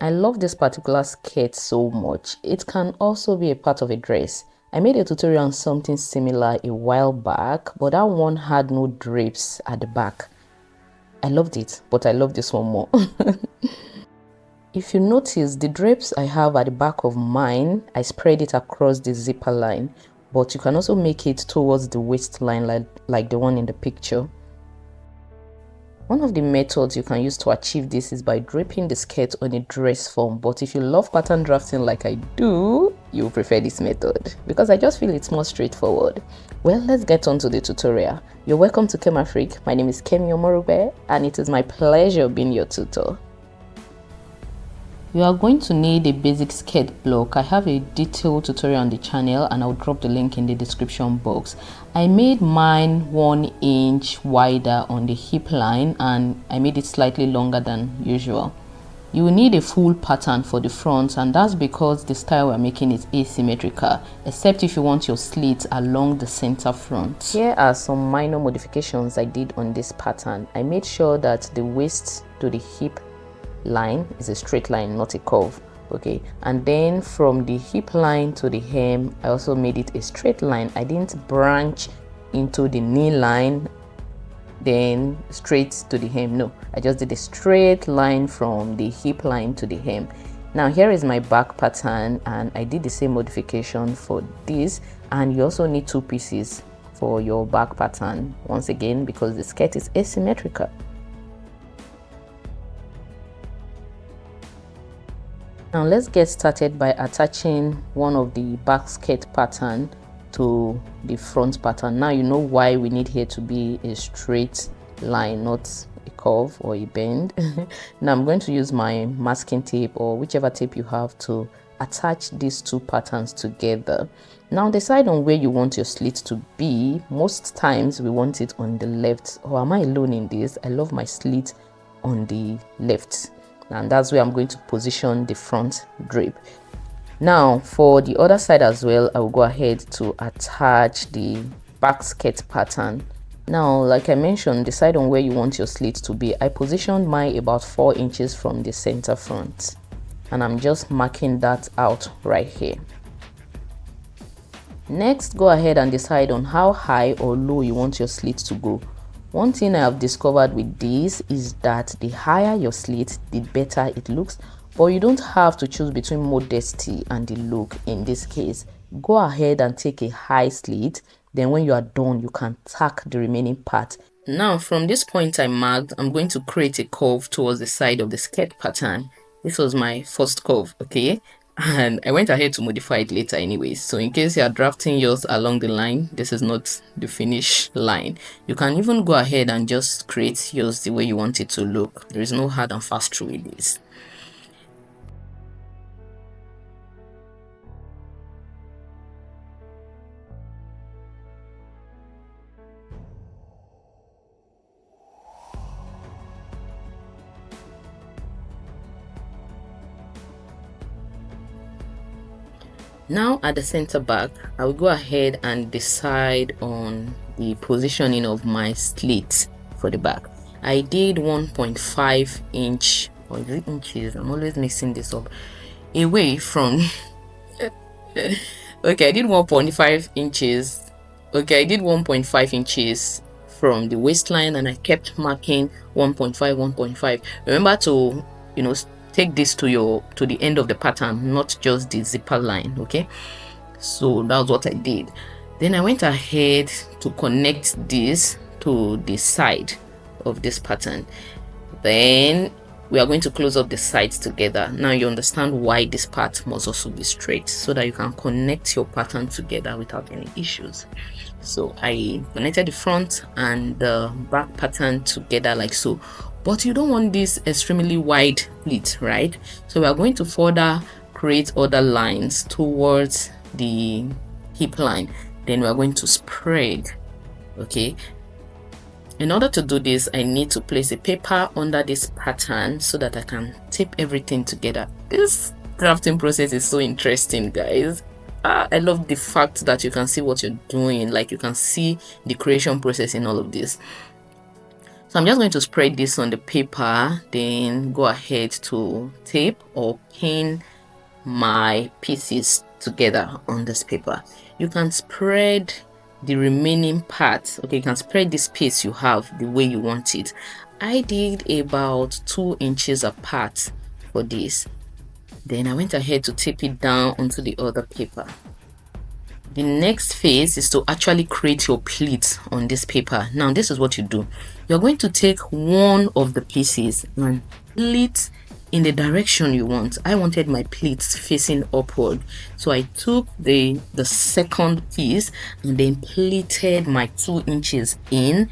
I love this particular skirt so much. It can also be a part of a dress. I made a tutorial on something similar a while back, but that one had no drapes at the back. I loved it, but I love this one more. If you notice, the drapes I have at the back of mine, I spread it across the zipper line, but you can also make it towards the waistline like the one in the picture. One of the methods you can use to achieve this is by draping the skirt on a dress form, but if you love pattern drafting like I do, you will prefer this method because I just feel it's more straightforward. Well, let's get on to the tutorial. You're welcome to Kema Freak. My name is Kemi Omorugbe and it is my pleasure being your tutor. You are going to need a basic skirt block. I have a detailed tutorial on the channel and I'll drop the link in the description box. I made mine 1 inch wider on the hip line and I made it slightly longer than usual. You will need a full pattern for the front, and that's because the style we're making is asymmetrical, except if you want your slits along the center front. Here are some minor modifications I did on this pattern. I made sure that the waist to the hip line is a straight line, not a curve. Okay, and then from the hip line to the hem, I also made it a straight line. I didn't branch into the knee line then straight to the hem. No, I just did a straight line from the hip line to the hem. Now here is my back pattern and I did the same modification for this, and you also need 2 pieces for your back pattern once again because the skirt is asymmetrical. Now let's get started by attaching one of the back skirt pattern to the front pattern. Now you know why we need here to be a straight line, not a curve or a bend. Now I'm going to use my masking tape or whichever tape you have to attach these 2 patterns together. Now decide on where you want your slit to be. Most times we want it on the left. Or am I alone in this? I love my slit on the left, and that's where I'm going to position the front drape. Now for the other side as well, I will go ahead to attach the back skirt pattern. Now, like I mentioned, decide on where you want your slit to be. I positioned mine about 4 inches from the center front, and I'm just marking that out right here. Next, go ahead and decide on how high or low you want your slit to go. One thing I have discovered with this is that the higher your slit, the better it looks. But you don't have to choose between modesty and the look in this case. Go ahead and take a high slit. Then when you are done, you can tack the remaining part. Now from this point I marked, I'm going to create a curve towards the side of the skirt pattern. This was my first curve, okay? And I went ahead to modify it later anyways. So in case you are drafting yours along the line, this is not the finish line. You can even go ahead and just create yours the way you want it to look. There is no hard and fast rule with this. Now at the center back, I will go ahead and decide on the positioning of my slit for the back. I did 1.5 inch, or is it inches? I'm always mixing this up. Away from okay, I did 1.5 inches. Okay, I did 1.5 inches from the waistline and I kept marking 1.5, 1.5. Remember to, take this to the end of the pattern, not just the zipper line. Okay, so that's what I did. Then I went ahead to connect this to the side of this pattern. Then we are going to close up the sides together. Now you understand why this part must also be straight, so that you can connect your pattern together without any issues. So I connected the front and the back pattern together like so. But you don't want this extremely wide pleat, right? So we are going to further create other lines towards the hip line. Then we are going to spread. Okay, in order to do this, I need to place a paper under this pattern so that I can tape everything together. This crafting process is so interesting, guys. I love the fact that you can see what you're doing, like you can see the creation process in all of this. So I'm just going to spread this on the paper, then go ahead to tape or pin my pieces together on this paper. You can spread the remaining parts. Okay, you can spread this piece you have the way you want it. I did about 2 inches apart for this. Then I went ahead to tape it down onto the other paper. The next phase is to actually create your pleats on this paper. Now this is what you do. You're going to take one of the pieces and pleat in the direction you want. I wanted my pleats facing upward, so I took the second piece and then pleated my 2 inches in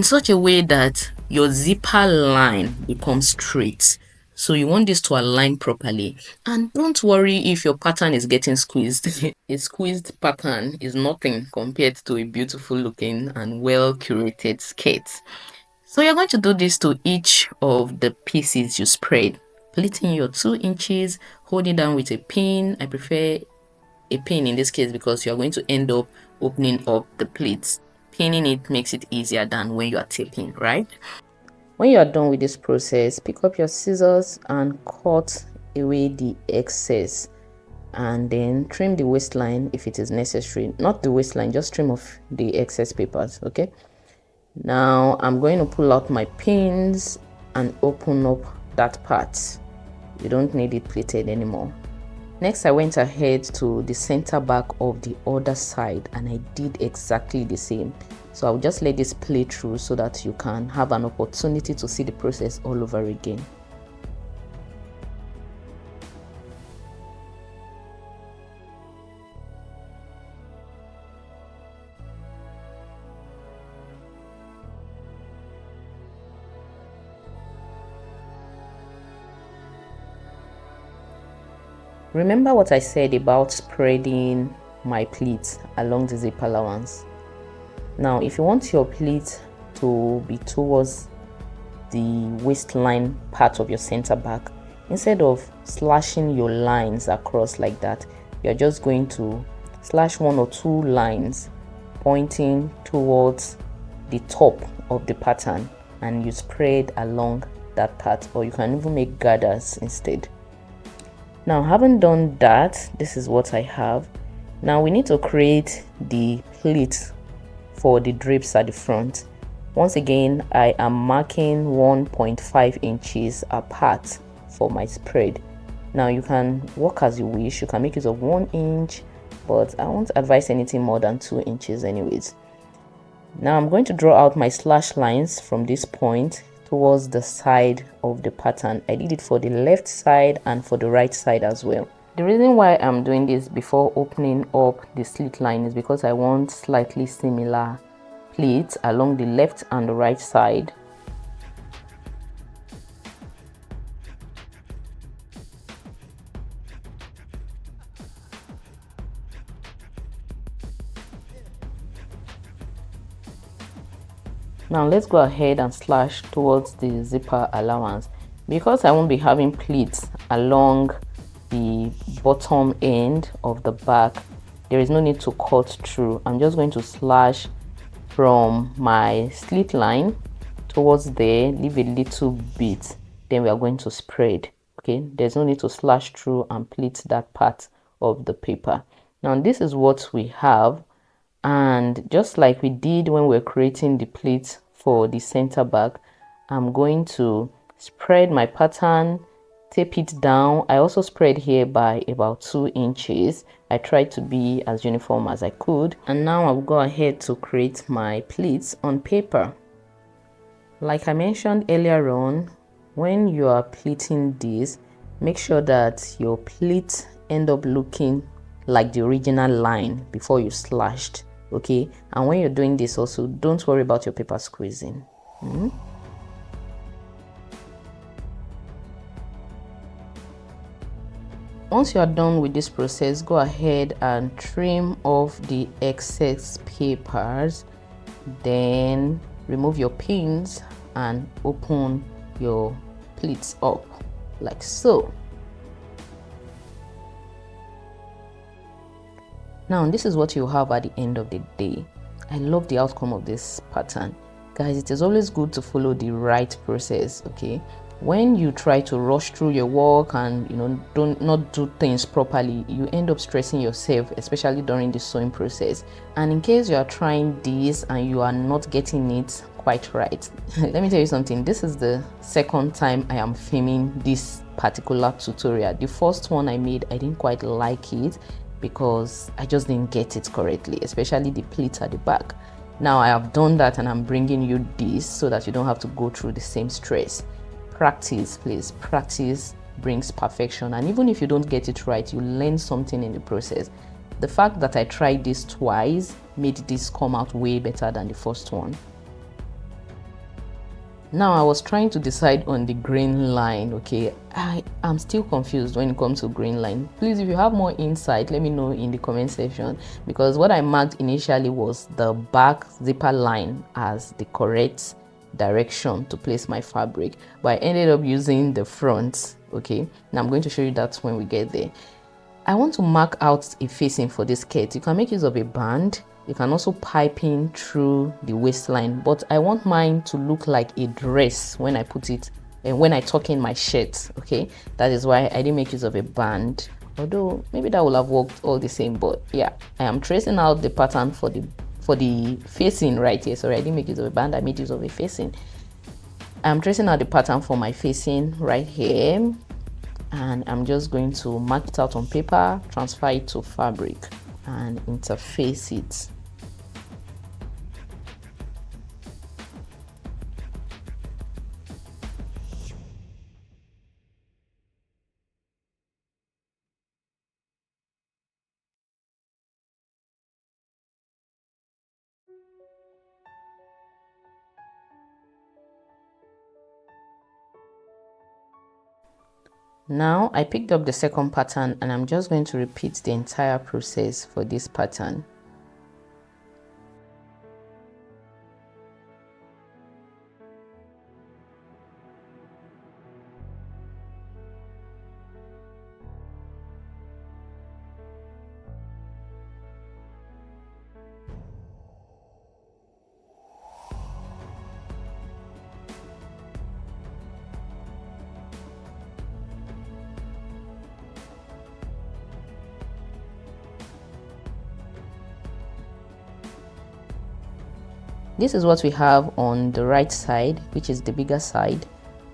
such a way that your zipper line becomes straight. So you want this to align properly, and don't worry if your pattern is getting squeezed. A squeezed pattern is nothing compared to a beautiful looking and well curated skirt. So you're going to do this to each of the pieces you spread, pleating your 2 inches, holding down with a pin. I prefer a pin in this case because you're going to end up opening up the pleats. Pinning it makes it easier than when you are taping, right? When you are done with this process, pick up your scissors and cut away the excess, and then trim the waistline if it is necessary. Not the waistline, just trim off the excess papers. Okay, now I'm going to pull out my pins and open up that part. You don't need it pleated anymore. Next, I went ahead to the center back of the other side and I did exactly the same. So I'll just let this play through so that you can have an opportunity to see the process all over again. Remember what I said about spreading my pleats along the zip allowance. Now, if you want your pleat to be towards the waistline part of your center back, instead of slashing your lines across like that, you're just going to slash 1 or 2 lines pointing towards the top of the pattern, and you spread along that part, or you can even make gathers instead. Now, having done that, this is what I have. Now we need to create the pleat for the drapes at the front. Once again, I am marking 1.5 inches apart for my spread. Now you can work as you wish. You can make use of 1 inch, but I won't advise anything more than 2 inches anyways. Now I'm going to draw out my slash lines from this point towards the side of the pattern. I did it for the left side and for the right side as well. The reason why I'm doing this before opening up the slit line is because I want slightly similar pleats along the left and the right side. Now let's go ahead and slash towards the zipper allowance. Because I won't be having pleats along the bottom end of the back, there is no need to cut through. I'm just going to slash from my slit line towards there, leave a little bit, then we are going to spread. Okay, there's no need to slash through and pleat that part of the paper. Now this is what we have, and just like we did when we were creating the pleats for the center back, I'm going to spread my pattern, tape it down. I also spread here by about 2 inches. I tried to be as uniform as I could, and now I'll go ahead to create my pleats on paper. Like I mentioned earlier on, when you are pleating this, make sure that your pleats end up looking like the original line before you slashed. Okay, and when you're doing this also, don't worry about your paper squeezing. Once you are done with this process, go ahead and trim off the excess papers, then remove your pins and open your pleats up like so. Now this is what you have at the end of the day. I love the outcome of this pattern. Guys, it is always good to follow the right process. Okay, when you try to rush through your work and don't not do things properly, you end up stressing yourself, especially during the sewing process. And in case you are trying this and you are not getting it quite right, let me tell you something. This is the second time I am filming this particular tutorial. The first one I made, I didn't quite like it because I just didn't get it correctly, especially the pleats at the back. Now I have done that and I'm bringing you this so that you don't have to go through the same stress. Practice, please. Practice brings perfection, and even if you don't get it right, you learn something in the process. The fact that I tried this twice made this come out way better than the first one. Now I was trying to decide on the grain line. Okay, I am still confused when it comes to grain line. Please, if you have more insight, let me know in the comment section, because what I marked initially was the back zipper line as the correct direction to place my fabric, but I ended up using the front. Okay, now I'm going to show you that when we get there. I want to mark out a facing for this skirt. You can make use of a band. You can also pipe in through the waistline, but I want mine to look like a dress when I put it and when I tuck in my shirt. Okay, that is why I didn't make use of a band, although maybe that will have worked all the same. But yeah, I am tracing out the pattern for the facing right here. Sorry, I didn't make use of a band, I made use of a facing. I'm tracing out the pattern for my facing right here, and I'm just going to mark it out on paper, transfer it to fabric, and interface it. Now I picked up the second pattern and I'm just going to repeat the entire process for this pattern. This is what we have on the right side, which is the bigger side,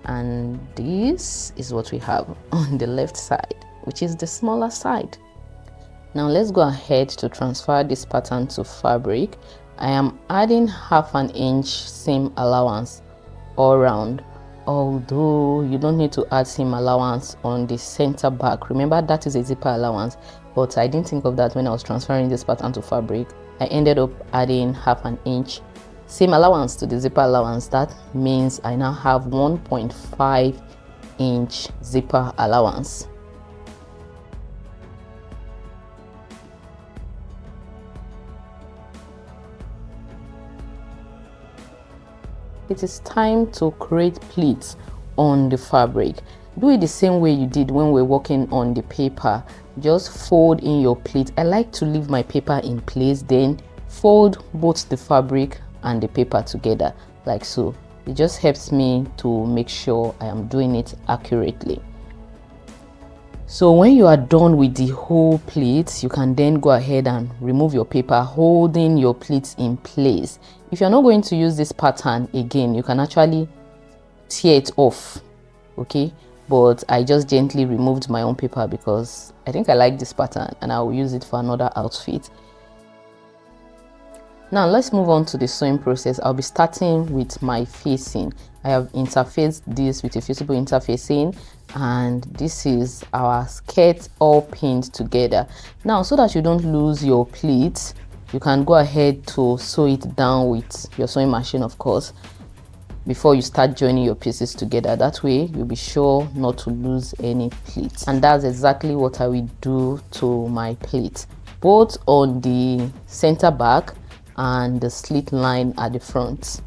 and this is what we have on the left side, which is the smaller side. Now let's go ahead to transfer this pattern to fabric. I am adding 1/2 inch seam allowance all round, although you don't need to add seam allowance on the center back. Remember, that is a zipper allowance, but I didn't think of that when I was transferring this pattern to fabric. I ended up adding 1/2 inch seam allowance to the zipper allowance. That means I now have 1.5 inch zipper allowance. It is time to create pleats on the fabric. Do it the same way you did when we were working on the paper. Just fold in your pleat. I like to leave my paper in place, then fold both the fabric and the paper together like so. It just helps me to make sure I am doing it accurately. So when you are done with the whole pleats, you can then go ahead and remove your paper, holding your pleats in place. If you're not going to use this pattern again, you can actually tear it off, okay? But I just gently removed my own paper because I think I like this pattern and I will use it for another outfit. Now let's move on to the sewing process. I'll be starting with my facing. I have interfaced this with a fusible interfacing, and this is our skirt all pinned together. Now, so that you don't lose your pleats, you can go ahead to sew it down with your sewing machine, of course, before you start joining your pieces together. That way you'll be sure not to lose any pleats, and that's exactly what I will do to my pleats, both on the center back and the slit line at the front.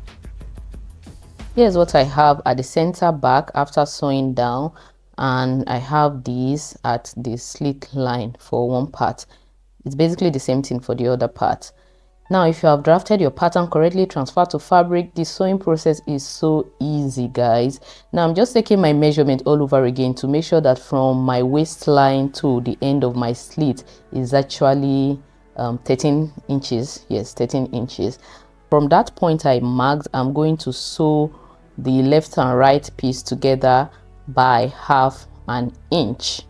Here's what I have at the center back after sewing down, and I have these at the slit line for one part. It's basically the same thing for the other part. Now, if you have drafted your pattern correctly, transfer to fabric, the sewing process is so easy, guys. Now, I'm just taking my measurement all over again to make sure that from my waistline to the end of my slit is actually 13 inches. Yes, 13 inches. From that point I marked, I'm going to sew the left and right piece together by half an inch.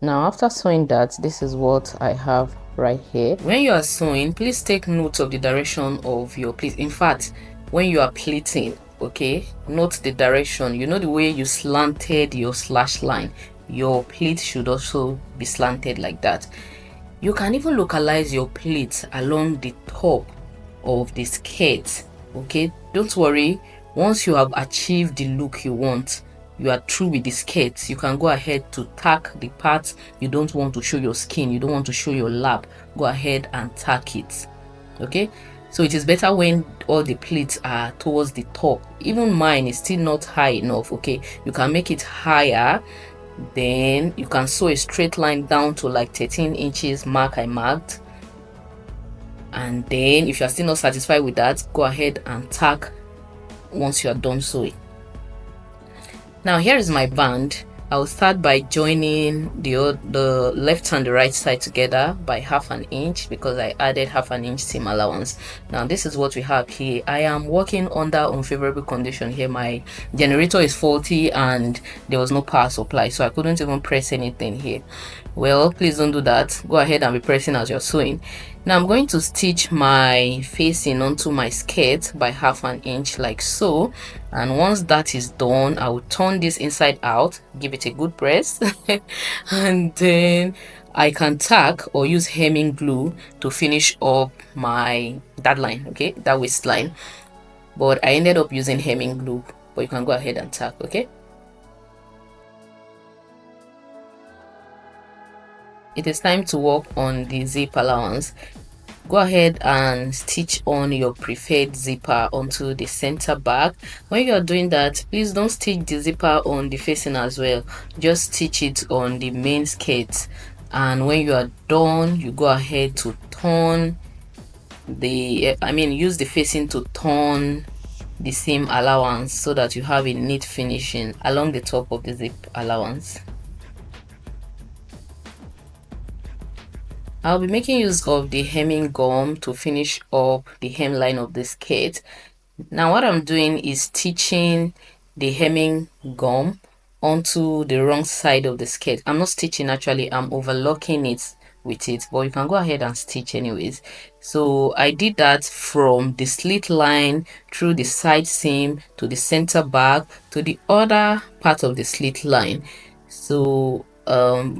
Now, after sewing that, this is what I have right here. When you are sewing, please take note of the direction of your pleat. In fact, when you are pleating, okay, note the direction. You know the way you slanted your slash line, your pleat should also be slanted like that. You can even localize your pleat along the top of the skirt. Okay, don't worry. Once you have achieved the look you want, you are through with the skirt, you can go ahead to tack the part you don't want to show your skin, you don't want to show your lap. Go ahead and tack it. Okay, so it is better when all the pleats are towards the top. Even mine is still not high enough. Okay, you can make it higher, then you can sew a straight line down to like 13 inches mark I marked. And then if you're still not satisfied with that, go ahead and tack once you're done sewing. Now here is my band. I'll start by joining the left and the right side together by half an inch because I added half an inch seam allowance. Now this is what we have here. I am working under unfavorable condition here. My generator is faulty and there was no power supply, so I couldn't even press anything here. Well, please don't do that. Go ahead and be pressing as you're sewing. Now I'm going to stitch my facing onto my skirt by half an inch like so, and once that is done, I will turn this inside out, give it a good press and then I can tack or use hemming glue to finish up that line, okay, that waistline. But I ended up using hemming glue, but you can go ahead and tack. Okay, it is time to work on the zip allowance. Go ahead and stitch on your preferred zipper onto the center back. When you're doing that, please don't stitch the zipper on the facing as well, just stitch it on the main skirt. And when you are done, you go ahead to turn use the facing to turn the seam allowance so that you have a neat finishing along the top of the zip allowance. I'll be making use of the hemming gum to finish up the hemline of the skirt. Now what I'm doing is stitching the hemming gum onto the wrong side of the skirt. I'm not stitching, actually I'm overlocking it with it, but you can go ahead and stitch anyways. So I did that from the slit line through the side seam to the center back to the other part of the slit line. So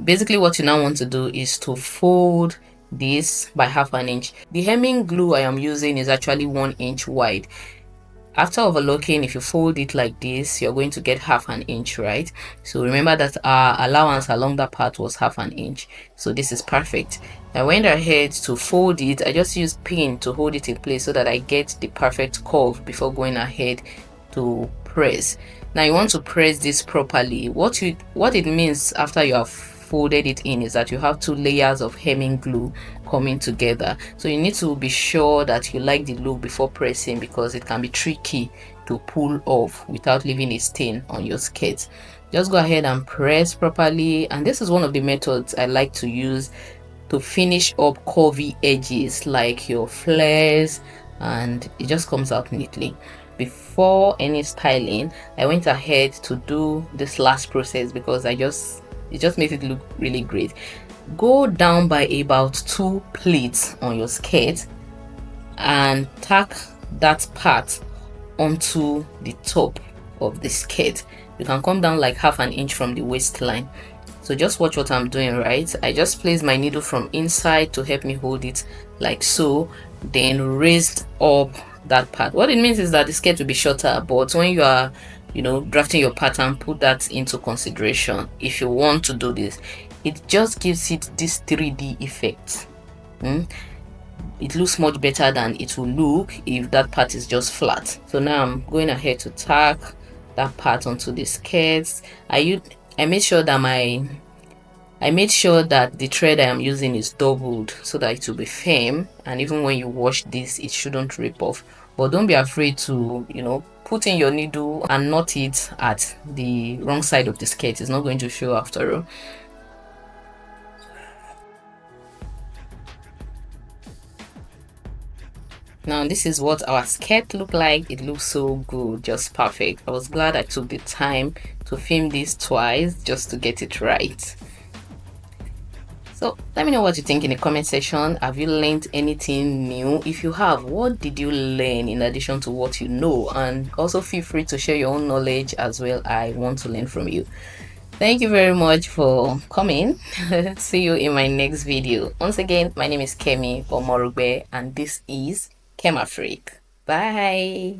basically what you now want to do is to fold this by half an inch. The hemming glue I am using is actually 1 inch wide. After overlocking, if you fold it like this, you're going to get half an inch, right? So remember that our allowance along that part was half an inch, so this is perfect. I went ahead to fold it. I just used pin to hold it in place so that I get the perfect curve before going ahead to press. Now you want to press this properly. What it means after you have folded it in is that you have 2 layers of hemming glue coming together, so you need to be sure that you like the look before pressing because it can be tricky to pull off without leaving a stain on your skirt. Just go ahead and press properly, and this is one of the methods I like to use to finish up curvy edges like your flares, and it just comes out neatly. Before any styling, I went ahead to do this last process because it just makes it look really great. Go down by about 2 pleats on your skirt and tack that part onto the top of the skirt. You can come down like half an inch from the waistline. So just watch what I'm doing, right? I just place my needle from inside to help me hold it like so, then raised up that part. What it means is that the skirt will be shorter, but when you are drafting your pattern, put that into consideration if you want to do this. It just gives it this 3D effect. It looks much better than it will look if that part is just flat. So now I'm going ahead to tack that part onto the skirts. I made sure that I I made sure that the thread I am using is doubled so that it will be firm, and even when you wash this it shouldn't rip off. But don't be afraid to, put in your needle and knot it at the wrong side of the skirt. It's not going to show after all. Now this is what our skirt looked like. It looks so good, just perfect. I was glad I took the time to film this twice just to get it right. So let me know what you think in the comment section. Have you learned anything new? If you have, what did you learn in addition to what you know? And also feel free to share your own knowledge as well. I want to learn from you. Thank you very much for coming. See you in my next video. Once again, my name is Kemi Omorugbe and this is Kema Freak. Bye.